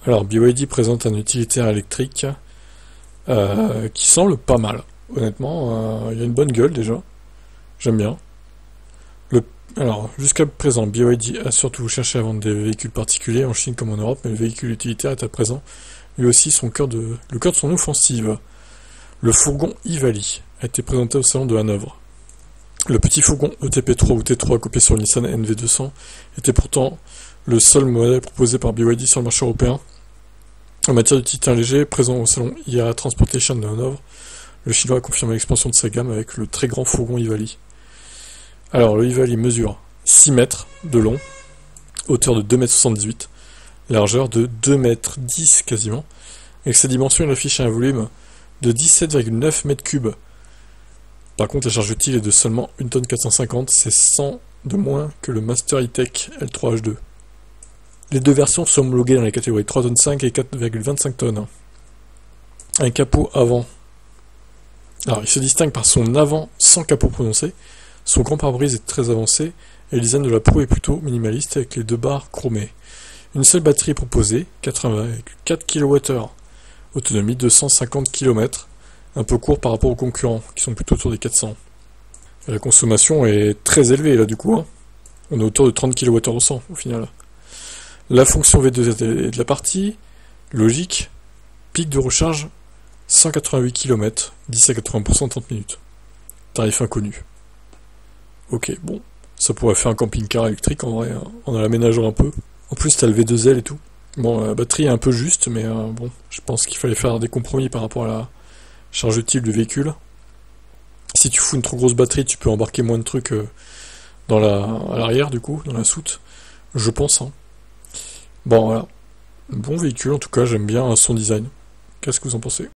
Alors, BYD présente un utilitaire électrique qui semble pas mal. Honnêtement, il y a une bonne gueule déjà. J'aime bien. Alors, jusqu'à présent, BYD a surtout cherché à vendre des véhicules particuliers en Chine comme en Europe, mais le véhicule utilitaire est à présent lui aussi le cœur de son offensive. Le fourgon Ivali a été présenté au salon de Hanovre. Le petit fourgon ETP3 ou T3 copié sur le Nissan NV200 était pourtant le seul modèle proposé par BYD sur le marché européen. En matière d'utilitaire léger, présent au salon IAA Transportation de Hanovre, le chinois a confirmé l'expansion de sa gamme avec le très grand fourgon Ivali. Alors, le Ivali mesure 6 mètres de long, hauteur de 2,78 m, largeur de 2,10 m quasiment. Avec sa dimension, il affiche un volume de 17,9 m3. Par contre, la charge utile est de seulement 1,450 tonnes, c'est 100 de moins que le Master E-Tech L3H2. Les deux versions sont homologuées dans les catégories 3,5 tonnes et 4,25 tonnes. Un capot avant. Alors, il se distingue par son avant sans capot prononcé. Son grand pare-brise est très avancé et le design de la proue est plutôt minimaliste avec les deux barres chromées. Une seule batterie est proposée, 80,4 kWh, autonomie 250 km, un peu court par rapport aux concurrents qui sont plutôt autour des 400. Et la consommation est très élevée là du coup, hein. On est autour de 30 kWh au final. La fonction V2 est de la partie, logique, pic de recharge 188 km, 10 à 80% en 30 minutes. Tarif inconnu. Ok, bon, ça pourrait faire un camping-car électrique en vrai, hein, en l'aménageant un peu. En plus, t'as le V2L et tout. Bon, la batterie est un peu juste, mais bon, je pense qu'il fallait faire des compromis par rapport à la charge utile du véhicule. Si tu fous une trop grosse batterie, tu peux embarquer moins de trucs à l'arrière, du coup, dans la soute. Je pense, hein. Bon, voilà. Bon véhicule, en tout cas, j'aime bien son design. Qu'est-ce que vous en pensez ?